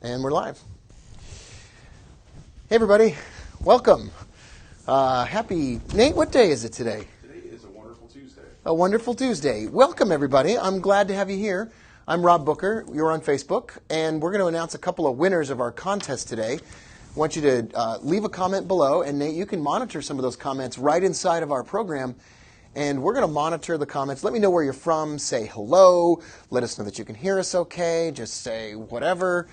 And we're live. Hey, everybody. Welcome. Happy, Nate, what day is it today? Today is a wonderful Tuesday. A wonderful Tuesday. Welcome, everybody. I'm glad to have you here. I'm Rob Booker. You're on Facebook, and we're going to announce a couple of winners of our contest today. I want you to leave a comment below, and Nate, you can monitor some of those comments right inside of our program. And we're going to monitor the comments. Let me know where you're from. Say hello. Let us know that you can hear us okay. Just say whatever.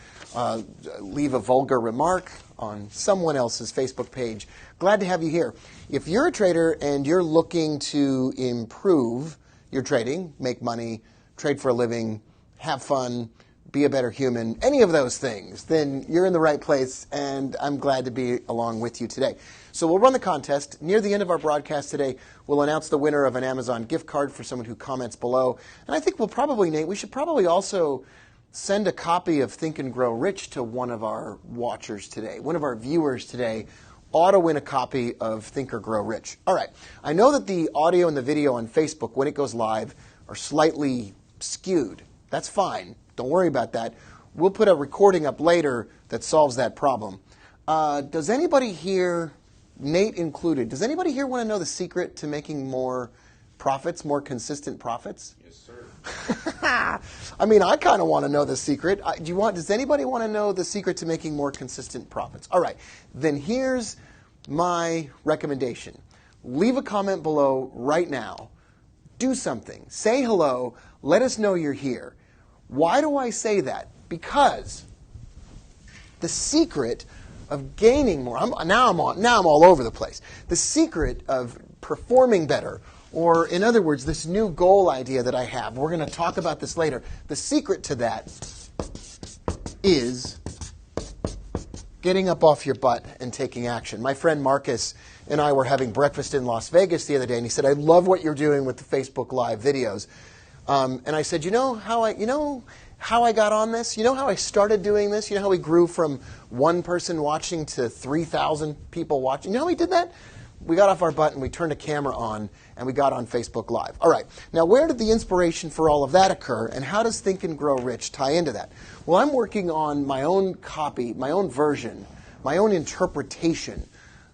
Leave a vulgar remark on someone else's Facebook page. Glad to have you here. If you're a trader and you're looking to improve your trading, make money, trade for a living, have fun, be a better human, any of those things, then you're in the right place, and I'm glad to be along with you today. So we'll run the contest. Near the end of our broadcast today, we'll announce the winner of an Amazon gift card for someone who comments below. And I think we'll probably, Nate, we should probably also send a copy of Think and Grow Rich to one of our watchers today. One of our viewers today ought to win a copy of Think or Grow Rich. All right. I know that the audio and the video on Facebook, when it goes live, are slightly skewed. That's fine. Don't worry about that. We'll put a recording up later that solves that problem. Does anybody here, Nate included, does anybody here want to know the secret to making more profits, more consistent profits? Yes, sir. I mean, I kind of want to know the secret. Does anybody want to know the secret to making more consistent profits? All right. Then here's my recommendation. Leave a comment below right now. Do something. Say hello. Let us know you're here. Why do I say that? Because the secret of gaining more, now I'm all over the place. The secret of performing better, or in other words, this new goal idea that I have, we're going to talk about this later. The secret to that is getting up off your butt and taking action. My friend Marcus and I were having breakfast in Las Vegas the other day, and he said, I love what you're doing with the Facebook Live videos. And I said, you know how I got on this? You know how I started doing this? You know how we grew from one person watching to 3,000 people watching? You know how we did that? We got off our butt and we turned a camera on and we got on Facebook Live. All right. Now, where did the inspiration for all of that occur, and how does Think and Grow Rich tie into that? Well, I'm working on my own copy, my own version, my own interpretation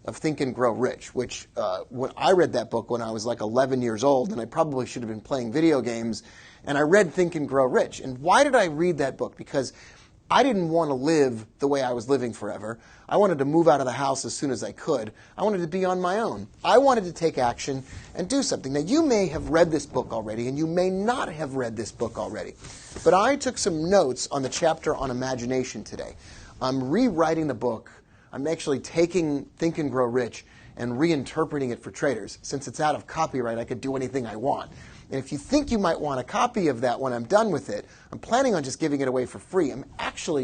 of Think and Grow Rich, which when I read that book when I was like 11 years old, and I probably should have been playing video games, and I read Think and Grow Rich. And why did I read that book? Because I didn't want to live the way I was living forever. I wanted to move out of the house as soon as I could. I wanted to be on my own. I wanted to take action and do something. Now, you may have read this book already, and you may not have read this book already. But I took some notes on the chapter on imagination today. I'm rewriting the book. I'm actually taking Think and Grow Rich and reinterpreting it for traders. Since it's out of copyright, I could do anything I want. And if you think you might want a copy of that when I'm done with it, I'm planning on just giving it away for free.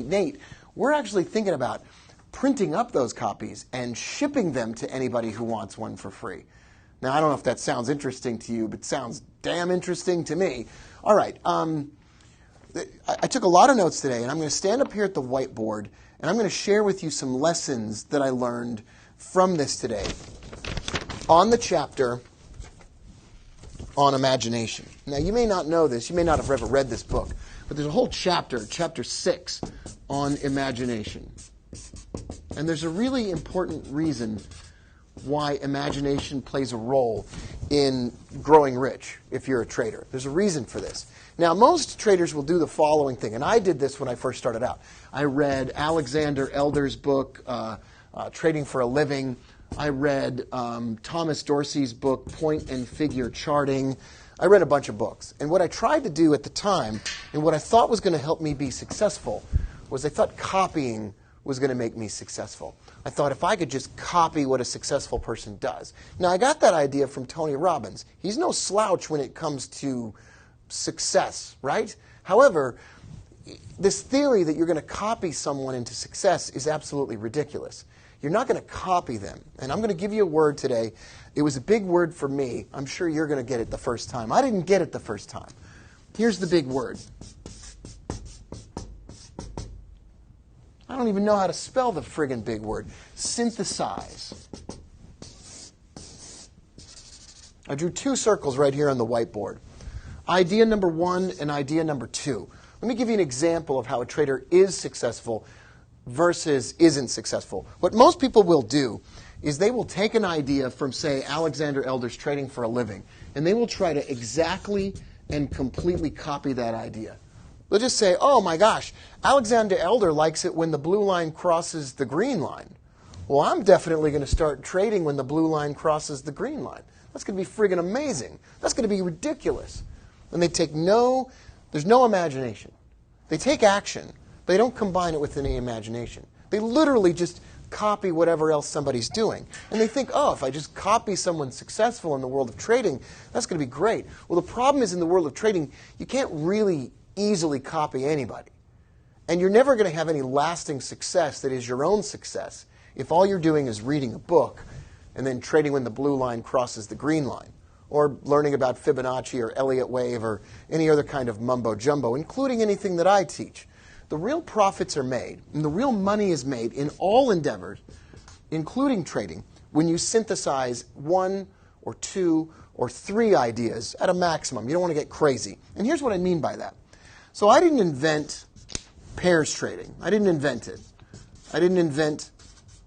Nate, we're actually thinking about printing up those copies and shipping them to anybody who wants one for free. Now, I don't know if that sounds interesting to you, but it sounds damn interesting to me. All right. I took a lot of notes today, and I'm going to stand up here at the whiteboard, and I'm going to share with you some lessons that I learned from this today on the chapter on imagination. Now, you may not know this. You may not have ever read this book, but there's a whole chapter, chapter 6, on imagination. And there's a really important reason why imagination plays a role in growing rich if you're a trader. There's a reason for this. Now, most traders will do the following thing, and I did this when I first started out. I read Alexander Elder's book, Trading for a Living. I read Thomas Dorsey's book, Point and Figure Charting. I read a bunch of books. And what I tried to do at the time, and what I thought was going to help me be successful, was I thought copying was going to make me successful. I thought if I could just copy what a successful person does. Now, I got that idea from Tony Robbins. He's no slouch when it comes to success, right? However, this theory that you're going to copy someone into success is absolutely ridiculous. You're not going to copy them. And I'm going to give you a word today. It was a big word for me. I'm sure you're going to get it the first time. I didn't get it the first time. Here's the big word. I don't even know how to spell the friggin' big word. Synthesize. I drew two circles right here on the whiteboard. Idea number 1 and idea number 2. Let me give you an example of how a trader is successful versus isn't successful. What most people will do is they will take an idea from, say, Alexander Elder's Trading for a Living, and they will try to exactly and completely copy that idea. They'll just say, oh my gosh, Alexander Elder likes it when the blue line crosses the green line. Well, I'm definitely going to start trading when the blue line crosses the green line. That's going to be friggin' amazing. That's going to be ridiculous. And they take there's no imagination. They take action, but they don't combine it with any imagination. They literally just copy whatever else somebody's doing. And they think, oh, if I just copy someone successful in the world of trading, that's going to be great. Well, the problem is in the world of trading, you can't really easily copy anybody. And you're never going to have any lasting success that is your own success if all you're doing is reading a book and then trading when the blue line crosses the green line, or learning about Fibonacci or Elliott Wave or any other kind of mumbo-jumbo, including anything that I teach. The real profits are made, and the real money is made in all endeavors, including trading, when you synthesize 1 or 2 or 3 ideas at a maximum. You don't want to get crazy. And here's what I mean by that. So I didn't invent pairs trading. I didn't invent it. I didn't invent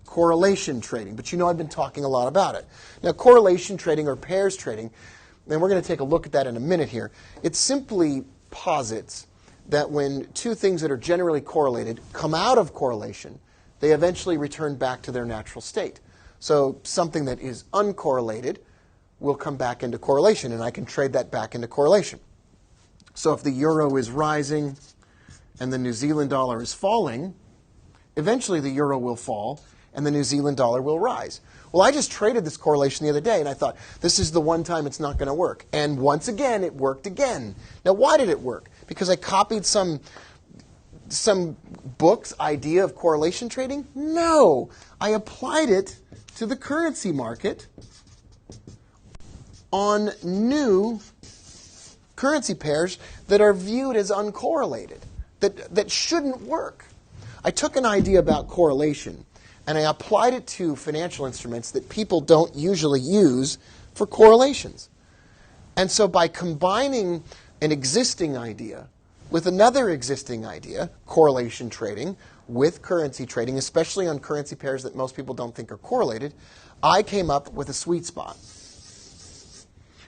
correlation trading, but you know I've been talking a lot about it. Now, correlation trading or pairs trading, and we're going to take a look at that in a minute here, it simply posits that when 2 things that are generally correlated come out of correlation, they eventually return back to their natural state. So something that is uncorrelated will come back into correlation, and I can trade that back into correlation. So if the euro is rising and the New Zealand dollar is falling, eventually the euro will fall and the New Zealand dollar will rise. Well, I just traded this correlation the other day, and I thought, this is the one time it's not going to work. And once again, it worked again. Now, why did it work? Because I copied some book's idea of correlation trading? No. I applied it to the currency market on new currency pairs that are viewed as uncorrelated, that shouldn't work. I took an idea about correlation, and I applied it to financial instruments that people don't usually use for correlations. And so by combining an existing idea with another existing idea, correlation trading, with currency trading, especially on currency pairs that most people don't think are correlated, I came up with a sweet spot.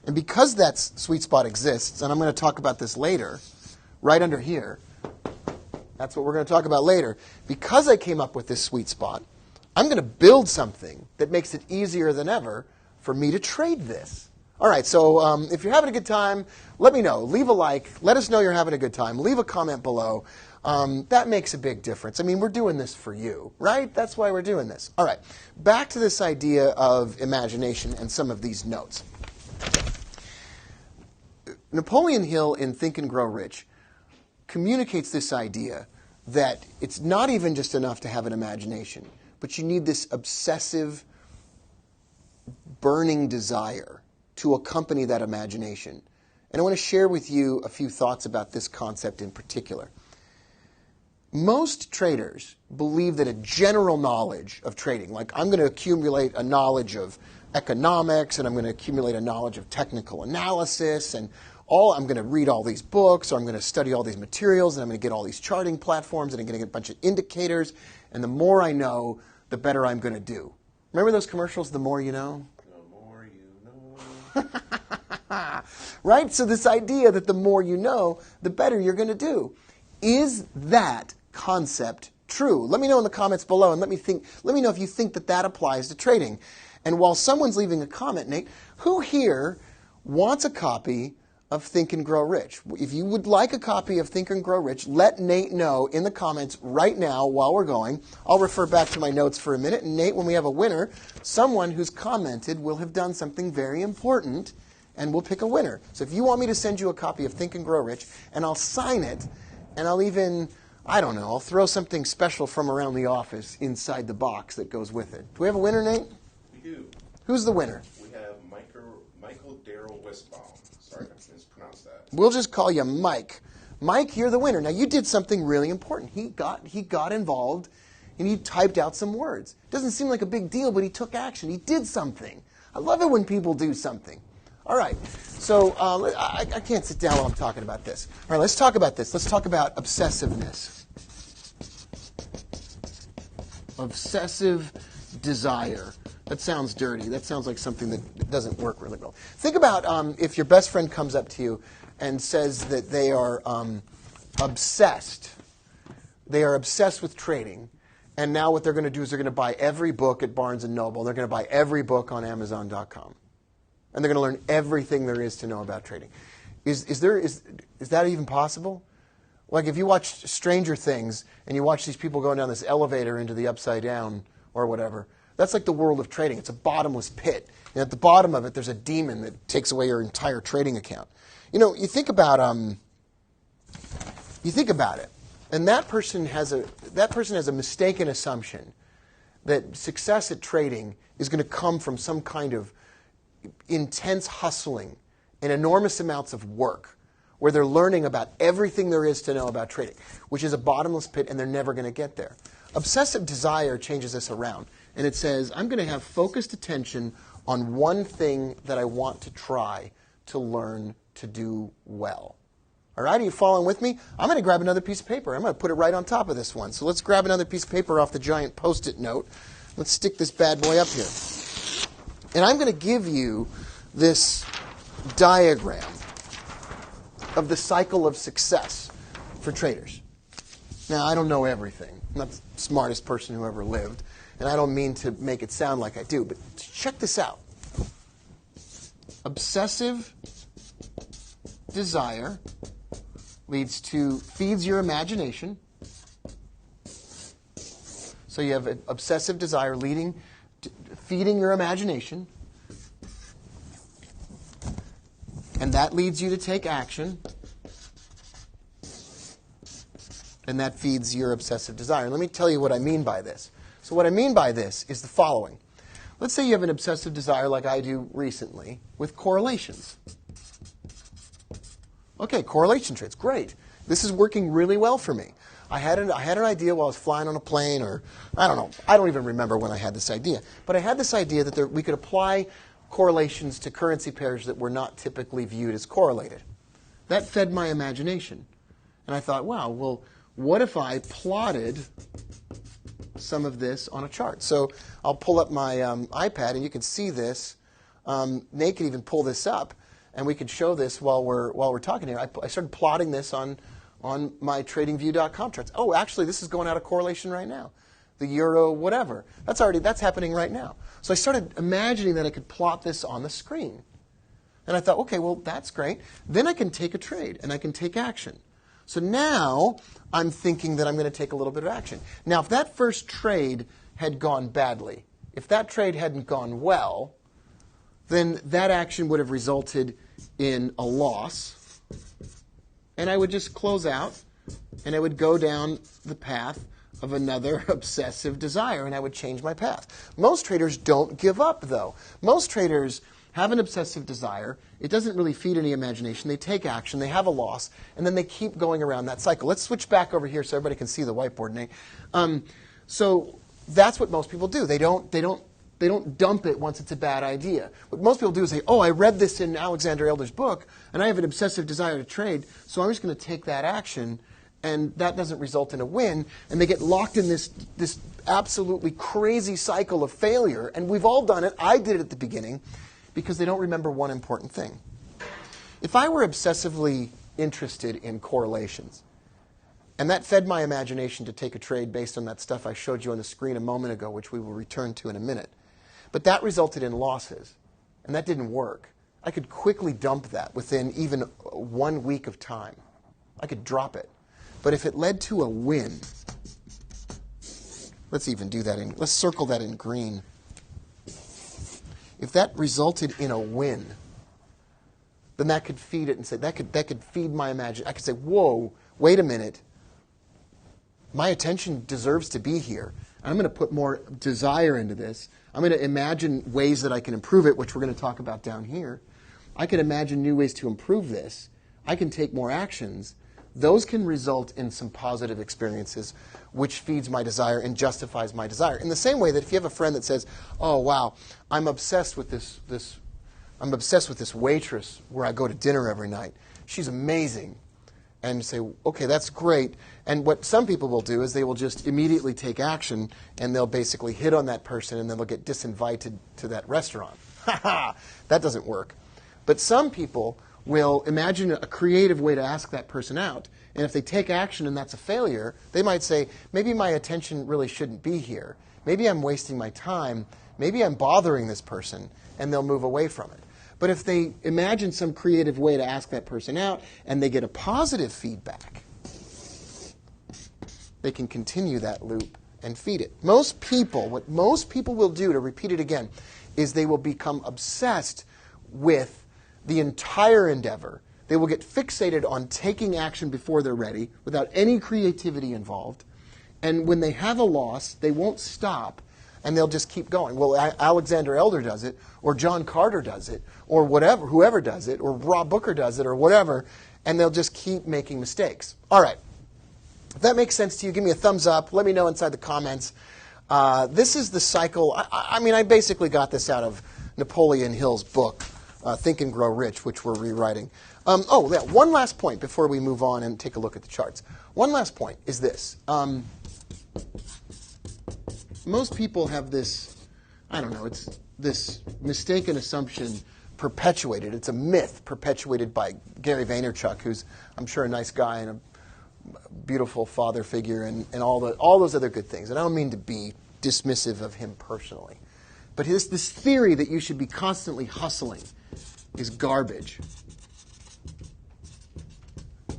And because that sweet spot exists, and I'm going to talk about this later, right under here, that's what we're going to talk about later. Because I came up with this sweet spot, I'm going to build something that makes it easier than ever for me to trade this. All right, so if you're having a good time, let me know. Leave a like. Let us know you're having a good time. Leave a comment below. That makes a big difference. I mean, we're doing this for you, right? That's why we're doing this. All right, back to this idea of imagination and some of these notes. Napoleon Hill in Think and Grow Rich communicates this idea that it's not even just enough to have an imagination, but you need this obsessive, burning desire to accompany that imagination. And I want to share with you a few thoughts about this concept in particular. Most traders believe that a general knowledge of trading, like I'm going to accumulate a knowledge of economics and I'm going to accumulate a knowledge of technical analysis and I'm going to read all these books, or I'm going to study all these materials, and I'm going to get all these charting platforms, and I'm going to get a bunch of indicators, and the more I know, the better I'm going to do. Remember those commercials, The More You Know? The more you know. Right? So this idea that the more you know, the better you're going to do. Is that concept true? Let me know in the comments below, and let me know if you think that applies to trading. And while someone's leaving a comment, Nate, who here wants a copy of Think and Grow Rich? If you would like a copy of Think and Grow Rich, let Nate know in the comments right now while we're going. I'll refer back to my notes for a minute. And Nate, when we have a winner, someone who's commented will have done something very important, and we'll pick a winner. So if you want me to send you a copy of Think and Grow Rich, and I'll sign it, and I'll even, I'll throw something special from around the office inside the box that goes with it. Do we have a winner, Nate? We do. Who's the winner? We have Michael Darrell Westbaum. Sorry if I mispronounced that. We'll just call you Mike. Mike, you're the winner. Now, you did something really important. He got involved, and he typed out some words. Doesn't seem like a big deal, but he took action. He did something. I love it when people do something. All right. So I can't sit down while I'm talking about this. All right, let's talk about this. Let's talk about obsessiveness. Obsessive desire. That sounds dirty. That sounds like something that doesn't work really well. Think about if your best friend comes up to you and says that they are obsessed. They are obsessed with trading. And now what they're going to do is they're going to buy every book at Barnes & Noble. They're going to buy every book on Amazon.com. And they're going to learn everything there is to know about trading. Is that even possible? Like if you watch Stranger Things and you watch these people going down this elevator into the upside down or whatever, that's like the world of trading. It's a bottomless pit. And at the bottom of it, there's a demon that takes away your entire trading account. You know, you think about it, and that person has a mistaken assumption that success at trading is going to come from some kind of intense hustling and enormous amounts of work where they're learning about everything there is to know about trading, which is a bottomless pit, and they're never going to get there. Obsessive desire changes this around, and it says, I'm going to have focused attention on one thing that I want to try to learn to do well. All right, are you following with me? I'm going to grab another piece of paper. I'm going to put it right on top of this one. So let's grab another piece of paper off the giant Post-it note. Let's stick this bad boy up here. And I'm going to give you this diagram of the cycle of success for traders. Now, I don't know everything. I'm not the smartest person who ever lived, and I don't mean to make it sound like I do, but check this out. Obsessive desire feeds your imagination. So you have obsessive desire feeding your imagination. And that leads you to take action. And that feeds your obsessive desire. And let me tell you what I mean by this. So what I mean by this is the following. Let's say you have an obsessive desire like I do recently with correlations. Okay, correlation trades, great. This is working really well for me. I had an idea while I was flying on a plane, or I don't know. I don't even remember when I had this idea. But I had this idea that we could apply correlations to currency pairs that were not typically viewed as correlated. That fed my imagination. And I thought, wow, well, what if I plotted some of this on a chart? So I'll pull up my iPad, and you can see this. Nate can even pull this up, and we could show this while we're talking here. I started plotting this on my TradingView.com charts. Oh, actually, this is going out of correlation right now. The euro, whatever. That's happening right now. So I started imagining that I could plot this on the screen. And I thought, okay, well, that's great. Then I can take a trade, and I can take action. So now I'm thinking that I'm going to take a little bit of action. Now, if that first trade had gone badly, if that trade hadn't gone well, then that action would have resulted in a loss. And I would just close out, and I would go down the path of another obsessive desire, and I would change my path. Most traders don't give up, though. Most traders have an obsessive desire. It doesn't really feed any imagination. They take action. They have a loss, and then they keep going around that cycle. Let's switch back over here so everybody can see the whiteboard, Nate. So that's what most people do. They don't dump it once it's a bad idea. What most people do is say, oh, I read this in Alexander Elder's book, and I have an obsessive desire to trade, so I'm just going to take that action, and that doesn't result in a win, and they get locked in this absolutely crazy cycle of failure. And we've all done it. I did it at the beginning, because they don't remember one important thing. If I were obsessively interested in correlations, and that fed my imagination to take a trade based on that stuff I showed you on the screen a moment ago, which we will return to in a minute, but that resulted in losses, and that didn't work, I could quickly dump that within even 1 week of time. I could drop it. But if it led to a win, let's circle that in green. If that resulted in a win, then that could feed it and say, that could feed my imagination. I could say, whoa, wait a minute. My attention deserves to be here. I'm going to put more desire into this. I'm going to imagine ways that I can improve it, which we're going to talk about down here. I can imagine new ways to improve this. I can take more actions. Those can result in some positive experiences, which feeds my desire and justifies my desire. In the same way that if you have a friend that says, oh, wow, I'm obsessed with this I'm obsessed with this waitress where I go to dinner every night. She's amazing. And you say, okay, that's great. And what some people will do is they will just immediately take action, and they'll basically hit on that person, and then they'll get disinvited to that restaurant. Ha ha! That doesn't work. But some people will imagine a creative way to ask that person out. And if they take action and that's a failure, they might say, maybe my attention really shouldn't be here. Maybe I'm wasting my time. Maybe I'm bothering this person. And they'll move away from it. But if they imagine some creative way to ask that person out and they get a positive feedback, they can continue that loop and feed it. What most people will do, to repeat it again, is they will become obsessed with the entire endeavor. They will get fixated on taking action before they're ready without any creativity involved. And when they have a loss, they won't stop. And they'll just keep going. Well, Alexander Elder does it, or John Carter does it, or whatever, whoever does it, or Rob Booker does it, or whatever, and they'll just keep making mistakes. All right. If that makes sense to you, give me a thumbs up. Let me know inside the comments. This is the cycle. I basically got this out of Napoleon Hill's book, Think and Grow Rich, which we're rewriting. One last point before we move on and take a look at the charts. One last point is this. Most people have this, it's this mistaken assumption perpetuated. It's a myth perpetuated by Gary Vaynerchuk, who's, I'm sure, a nice guy and a beautiful father figure and all those other good things. And I don't mean to be dismissive of him personally. But this theory that you should be constantly hustling is garbage.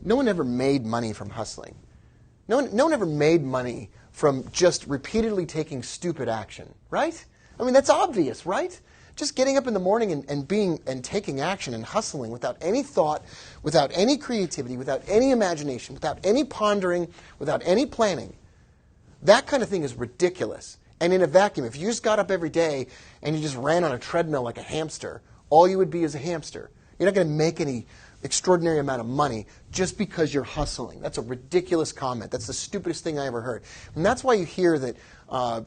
No one ever made money from hustling. No one ever made money from just repeatedly taking stupid action, right? That's obvious, right? Just getting up in the morning and taking action and hustling without any thought, without any creativity, without any imagination, without any pondering, without any planning. That kind of thing is ridiculous. And in a vacuum, if you just got up every day and you just ran on a treadmill like a hamster, all you would be is a hamster. You're not going to make any extraordinary amount of money just because you're hustling. That's a ridiculous comment. That's the stupidest thing I ever heard. And that's why you hear that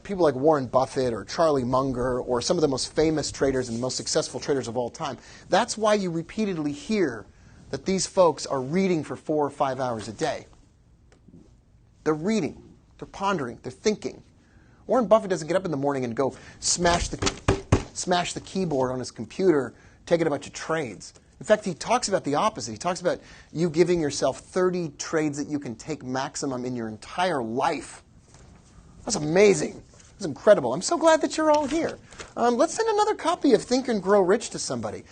people like Warren Buffett or Charlie Munger or some of the most famous traders and the most successful traders of all time, that's why you repeatedly hear that these folks are reading for 4 or 5 hours a day. They're reading. They're pondering. They're thinking. Warren Buffett doesn't get up in the morning and go smash the keyboard on his computer, taking a bunch of trades. In fact, he talks about the opposite. He talks about you giving yourself 30 trades that you can take maximum in your entire life. That's amazing. That's incredible. I'm so glad that you're all here. Let's send another copy of Think and Grow Rich to somebody.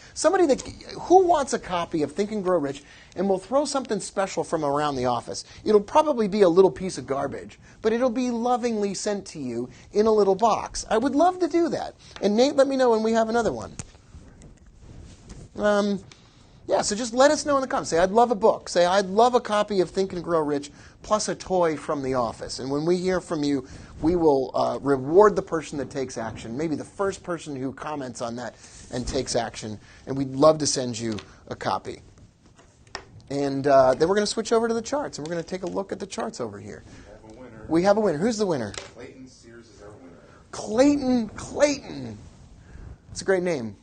Who wants a copy of Think and Grow Rich, and we'll throw something special from around the office. It'll probably be a little piece of garbage, but it'll be lovingly sent to you in a little box. I would love to do that. And Nate, let me know when we have another one. So just let us know in the comments. Say, I'd love a book. Say, I'd love a copy of Think and Grow Rich plus a toy from the office. And when we hear from you, we will reward the person that takes action, maybe the first person who comments on that and takes action. And we'd love to send you a copy. And then we're going to switch over to the charts, and we're going to take a look at the charts over here. We have a winner. Who's the winner? Clayton Sears is our winner. Clayton. That's a great name.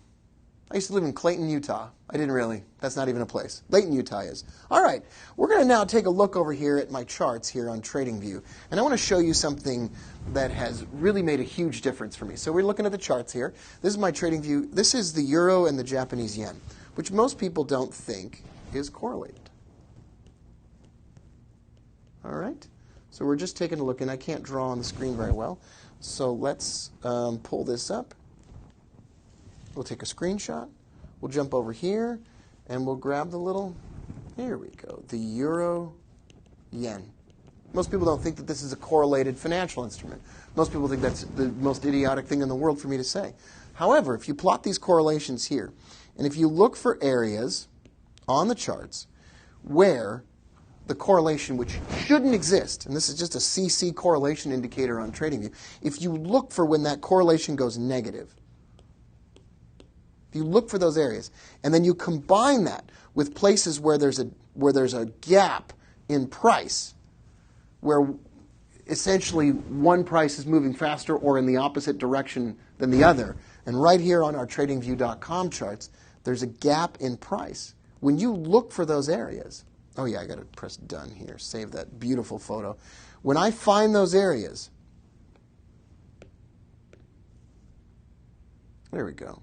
I used to live in Clayton, Utah. I didn't really. That's not even a place. Layton, Utah is. All right. We're going to now take a look over here at my charts here on TradingView. And I want to show you something that has really made a huge difference for me. So we're looking at the charts here. This is my TradingView. This is the euro and the Japanese yen, which most people don't think is correlated. All right. So we're just taking a look, and I can't draw on the screen very well. So let's pull this up. We'll take a screenshot. We'll jump over here, and we'll grab the little, here we go, the euro yen. Most people don't think that this is a correlated financial instrument. Most people think that's the most idiotic thing in the world for me to say. However, if you plot these correlations here, and if you look for areas on the charts where the correlation, which shouldn't exist, and this is just a CC correlation indicator on TradingView, if you look for when that correlation goes negative, you look for those areas, and then you combine that with places where there's a gap in price, where essentially one price is moving faster or in the opposite direction than the other. And right here on our TradingView.com charts, there's a gap in price. When you look for those areas, oh yeah, I got to press done here, save that beautiful photo. When I find those areas, there we go.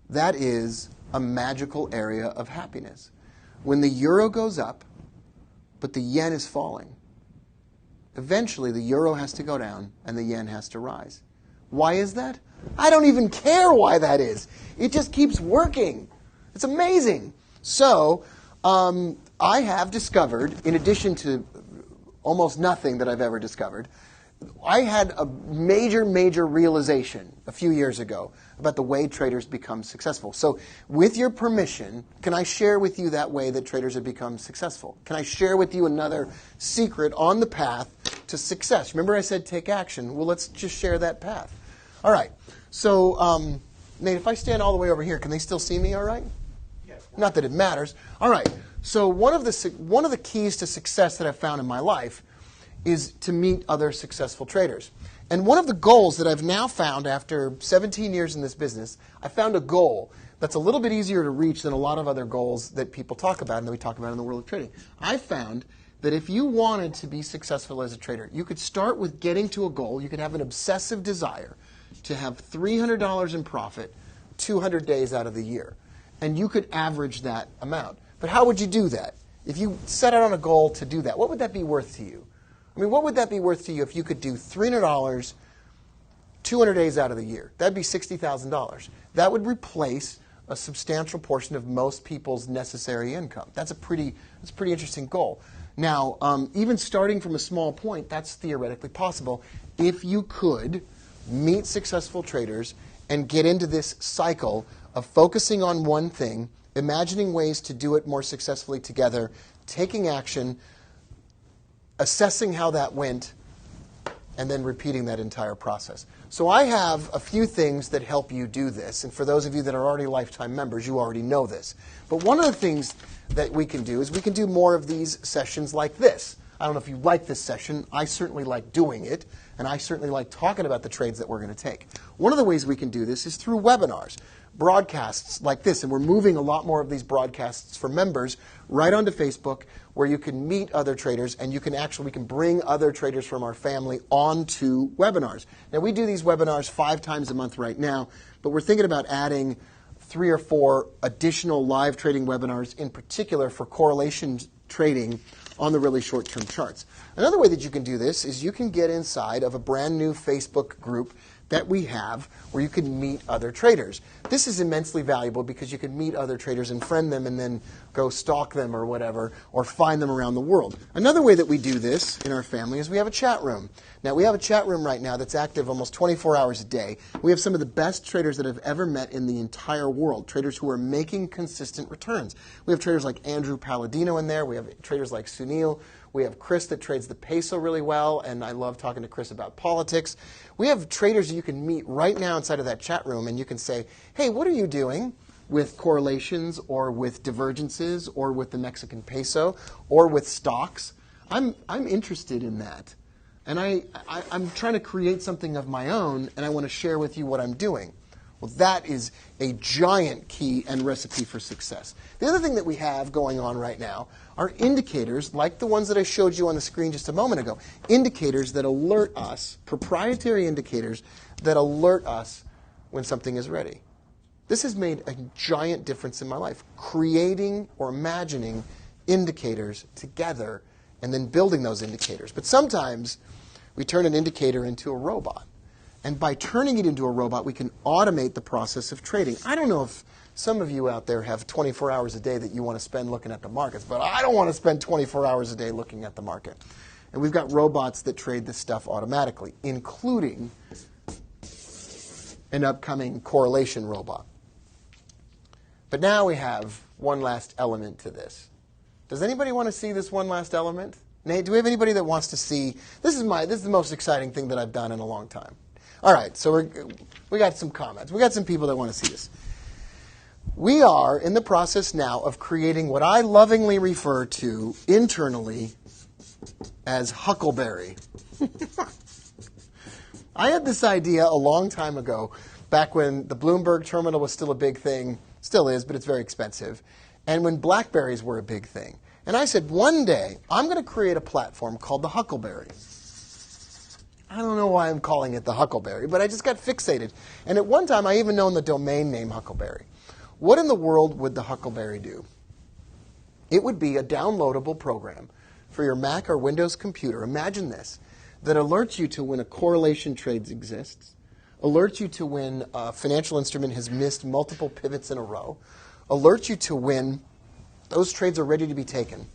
That is a magical area of happiness. When the euro goes up, but the yen is falling, eventually the euro has to go down and the yen has to rise. Why is that? I don't even care why that is. It just keeps working. It's amazing. So I have discovered, in addition to almost nothing that I've ever discovered, I had a major realization a few years ago about the way traders become successful. So with your permission, can I share with you that way that traders have become successful? Can I share with you another secret on the path to success? Remember I said take action. Well, let's just share that path. All right. So, Nate, if I stand all the way over here, can they still see me all right? Yes. Not that it matters. All right. So one of the keys to success that I've found in my life is to meet other successful traders. And one of the goals that I've now found after 17 years in this business, I found a goal that's a little bit easier to reach than a lot of other goals that people talk about and that we talk about in the world of trading. I found that if you wanted to be successful as a trader, you could start with getting to a goal. You could have an obsessive desire to have $300 in profit 200 days out of the year. And you could average that amount. But how would you do that? If you set out on a goal to do that, what would that be worth to you? I mean, what would that be worth to you if you could do $300 200 days out of the year? That'd be $60,000. That would replace a substantial portion of most people's necessary income. That's a pretty interesting goal. Now, even starting from a small point, that's theoretically possible if you could meet successful traders and get into this cycle of focusing on one thing, imagining ways to do it more successfully together, taking action, assessing how that went, and then repeating that entire process. So I have a few things that help you do this. And for those of you that are already lifetime members, you already know this. But one of the things that we can do is we can do more of these sessions like this. I don't know if you like this session. I certainly like doing it. And I certainly like talking about the trades that we're going to take. One of the ways we can do this is through webinars, broadcasts like this. And we're moving a lot more of these broadcasts for members right onto Facebook, where you can meet other traders and we can bring other traders from our family onto webinars. Now, we do these webinars 5 times a month right now, but we're thinking about adding 3 or 4 additional live trading webinars, in particular for correlation trading on the really short-term charts. Another way that you can do this is you can get inside of a brand new Facebook group that we have where you can meet other traders. This is immensely valuable because you can meet other traders and friend them and then go stalk them or whatever, or find them around the world. Another way that we do this in our family is we have a chat room. Now, we have a chat room right now that's active almost 24 hours a day. We have some of the best traders that I've ever met in the entire world, traders who are making consistent returns. We have traders like Andrew Palladino in there. We have traders like Sunil. We have Chris that trades the peso really well, and I love talking to Chris about politics. We have traders you can meet right now inside of that chat room, and you can say, hey, what are you doing with correlations or with divergences or with the Mexican peso or with stocks? I'm interested in that. And I'm trying to create something of my own, and I want to share with you what I'm doing. Well, that is a giant key and recipe for success. The other thing that we have going on right now are indicators, like the ones that I showed you on the screen just a moment ago, indicators that alert us, proprietary indicators that alert us when something is ready. This has made a giant difference in my life, creating or imagining indicators together and then building those indicators. But sometimes we turn an indicator into a robot. And by turning it into a robot, we can automate the process of trading. I don't know if some of you out there have 24 hours a day that you want to spend looking at the markets, but I don't want to spend 24 hours a day looking at the market. And we've got robots that trade this stuff automatically, including an upcoming correlation robot. But now we have one last element to this. Does anybody want to see this one last element? Nate, do we have anybody that wants to see? This is the most exciting thing that I've done in a long time. All right, so we got some comments. We got some people that want to see this. We are in the process now of creating what I lovingly refer to internally as Huckleberry. I had this idea a long time ago, back when the Bloomberg terminal was still a big thing. Still is, but it's very expensive. And when BlackBerries were a big thing. And I said, one day, I'm going to create a platform called the Huckleberry. I don't know why I'm calling it the Huckleberry, but I just got fixated. And at one time, I even owned the domain name Huckleberry. What in the world would the Huckleberry do? It would be a downloadable program for your Mac or Windows computer. Imagine this, that alerts you to when a correlation trade exists, alerts you to when a financial instrument has missed multiple pivots in a row, alerts you to when those trades are ready to be taken,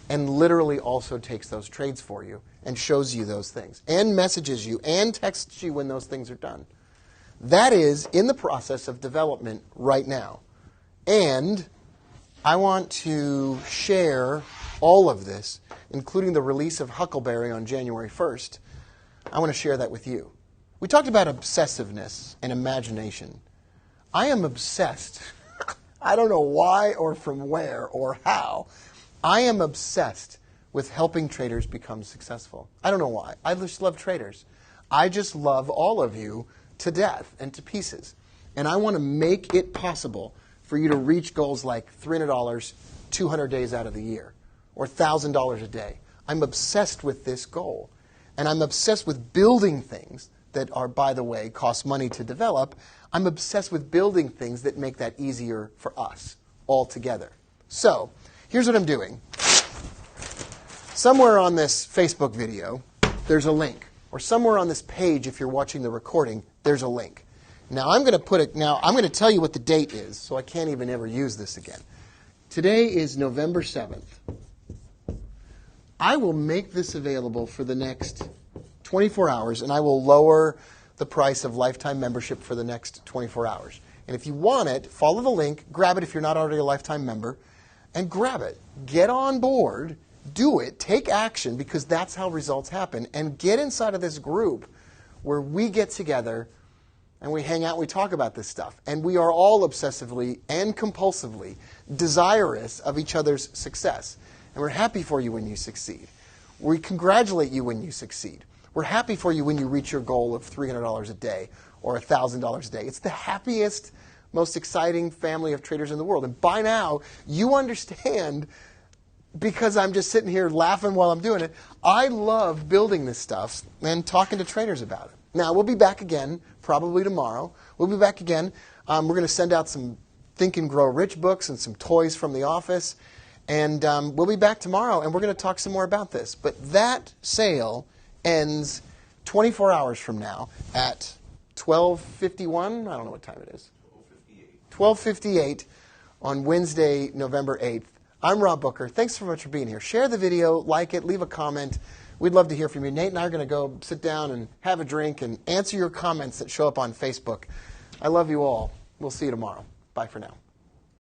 and literally also takes those trades for you and shows you those things, and messages you, and texts you when those things are done. That is in the process of development right now. And I want to share all of this, including the release of Huckleberry on January 1st. I want to share that with you. We talked about obsessiveness and imagination. I am obsessed. I don't know why or from where or how. I am obsessed with helping traders become successful. I don't know why. I just love traders. I just love all of you to death and to pieces. And I want to make it possible for you to reach goals like $300 200 days out of the year or $1,000 a day. I'm obsessed with this goal. And I'm obsessed with building things that are, by the way, cost money to develop. I'm obsessed with building things that make that easier for us all together. So here's what I'm doing. Somewhere on this Facebook video, there's a link. Or somewhere on this page, if you're watching the recording, there's a link. Now I'm going to tell you what the date is, so I can't even ever use this again. Today is November 7th. I will make this available for the next 24 hours, and I will lower the price of lifetime membership for the next 24 hours. And if you want it, follow the link, grab it if you're not already a lifetime member, and grab it. Get on board, do it, take action, because that's how results happen, and get inside of this group where we get together and we hang out and we talk about this stuff. And we are all obsessively and compulsively desirous of each other's success. And we're happy for you when you succeed. We congratulate you when you succeed. We're happy for you when you reach your goal of $300 a day or $1,000 a day. It's the happiest, most exciting family of traders in the world. And by now, you understand, because I'm just sitting here laughing while I'm doing it, I love building this stuff and talking to traders about it. Now, we'll be back again probably tomorrow. We'll be back again. We're going to send out some Think and Grow Rich books and some toys from the office. And we'll be back tomorrow, and we're going to talk some more about this. But that sale ends 24 hours from now at 12:51. I don't know what time it is. 12:58 on Wednesday, November 8th. I'm Rob Booker. Thanks so much for being here. Share the video, like it, leave a comment. We'd love to hear from you. Nate and I are going to go sit down and have a drink and answer your comments that show up on Facebook. I love you all. We'll see you tomorrow. Bye for now.